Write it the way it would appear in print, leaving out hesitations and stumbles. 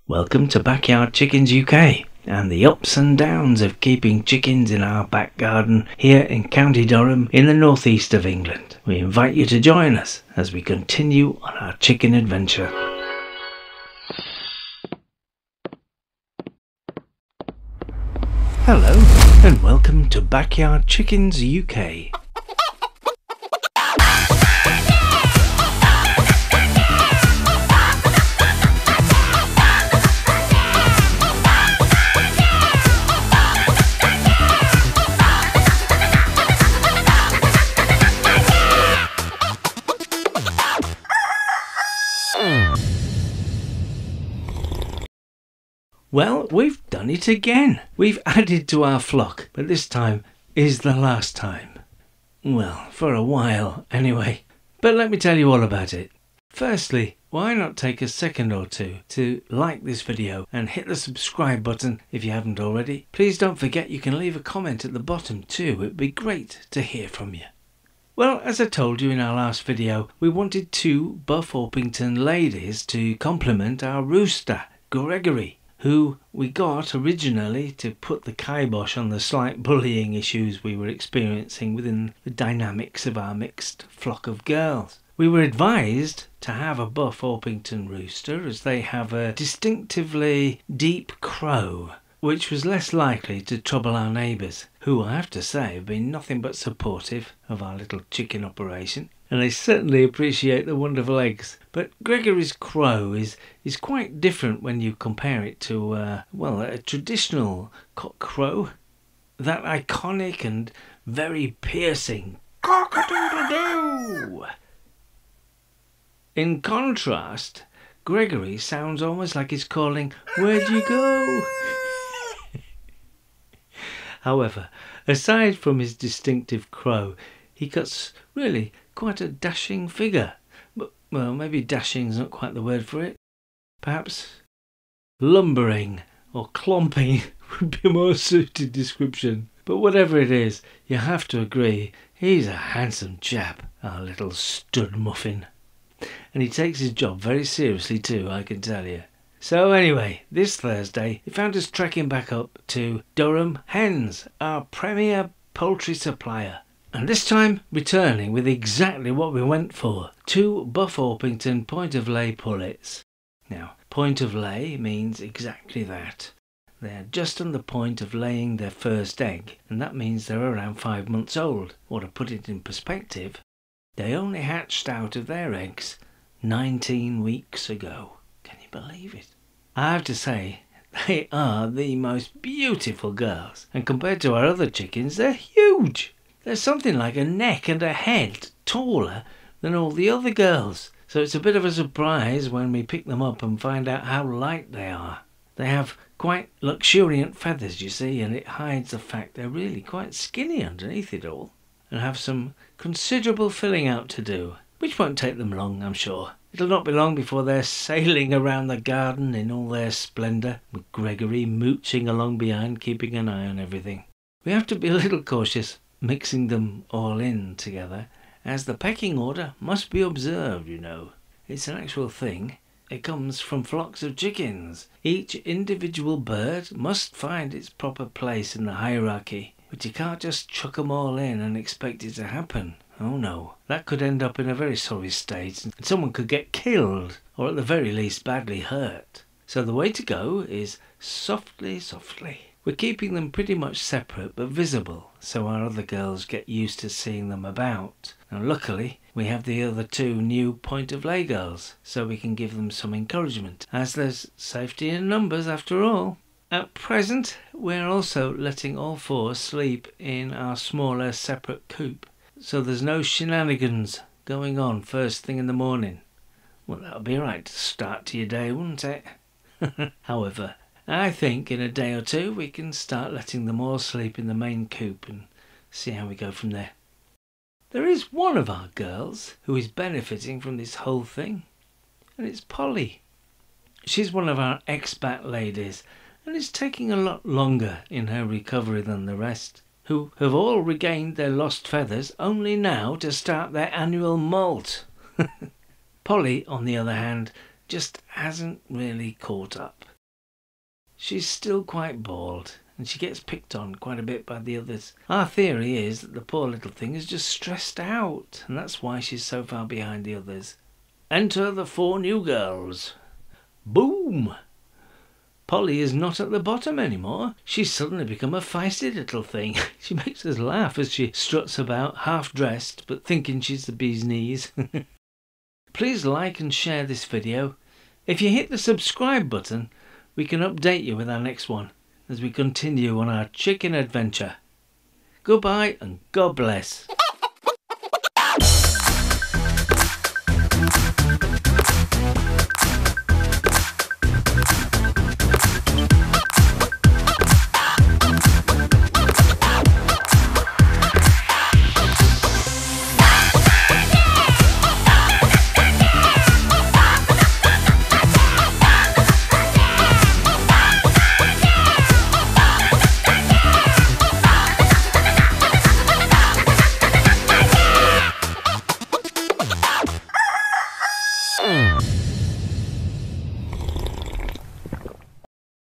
Welcome to Backyard Chickens UK and the ups and downs of keeping chickens in our back garden here in County Durham in the northeast of England. We invite you to join us as we continue on our chicken adventure. Hello and welcome to Backyard Chickens UK. Well, we've done it again. We've added to our flock, but this time is the last time. Well, for a while anyway. But let me tell you all about it. Firstly, why not take a second or two to like this video and hit the subscribe button if you haven't already. Please don't forget you can leave a comment at the bottom too. It'd be great to hear from you. Well, as I told you in our last video, we wanted two Buff Orpington ladies to complement our rooster, Gregory, who we got originally to put the kibosh on the slight bullying issues we were experiencing within the dynamics of our mixed flock of girls. We were advised to have a Buff Orpington rooster as they have a distinctively deep crow, which was less likely to trouble our neighbours, who I have to say have been nothing but supportive of our little chicken operation. And they certainly appreciate the wonderful eggs. But Gregory's crow is quite different when you compare it to, a traditional cock crow. That iconic and very piercing cock-a-doodle-doo. In contrast, Gregory sounds almost like he's calling, "Where'd you go?" However, aside from his distinctive crow, he cuts really quite a dashing figure. But, well, maybe dashing's not quite the word for it. Perhaps lumbering or clomping would be a more suited description. But whatever it is, you have to agree, he's a handsome chap, our little stud muffin. And he takes his job very seriously too, I can tell you. So anyway, this Thursday, it found us trekking back up to Durham Hens, our premier poultry supplier. And this time returning with exactly what we went for, two Buff Orpington point of lay pullets. Now, point of lay means exactly that. They're just on the point of laying their first egg, and that means they're around 5 months old. Or to put it in perspective, they only hatched out of their eggs 19 weeks ago. Can you believe it? I have to say, they are the most beautiful girls, and compared to our other chickens, they're huge. There's something like a neck and a head taller than all the other girls. So it's a bit of a surprise when we pick them up and find out how light they are. They have quite luxuriant feathers, you see, and it hides the fact they're really quite skinny underneath it all, and have some considerable filling out to do, which won't take them long, I'm sure. It'll not be long before they're sailing around the garden in all their splendour, with Gregory mooching along behind, keeping an eye on everything. We have to be a little cautious mixing them all in together, as the pecking order must be observed, you know. It's an actual thing. It comes from flocks of chickens. Each individual bird must find its proper place in the hierarchy, but you can't just chuck them all in and expect it to happen. Oh no, that could end up in a very sorry state, and someone could get killed, or at the very least badly hurt. So the way to go is softly, softly. We're keeping them pretty much separate but visible, so our other girls get used to seeing them about. Now luckily, we have the other two new point of lay girls, so we can give them some encouragement, as there's safety in numbers after all. At present, we're also letting all four sleep in our smaller separate coop, so there's no shenanigans going on first thing in the morning. Well, that would be a right start to your day, wouldn't it? However, I think in a day or two we can start letting them all sleep in the main coop and see how we go from there. There is one of our girls who is benefiting from this whole thing, and it's Polly. She's one of our expat ladies, and it's taking a lot longer in her recovery than the rest, who have all regained their lost feathers only now to start their annual molt. Polly, on the other hand, just hasn't really caught up. she's still quite bald, and she gets picked on quite a bit by the others. Our theory is that the poor little thing is just stressed out, and that's why she's so far behind the others. Enter the 4 new girls. Boom! Polly is not at the bottom anymore. She's suddenly become a feisty little thing. She makes us laugh as she struts about, half dressed, but thinking she's the bee's knees. Please like and share this video. If you hit the subscribe button, we can update you with our next one as we continue on our chicken adventure. Goodbye and God bless. Mm.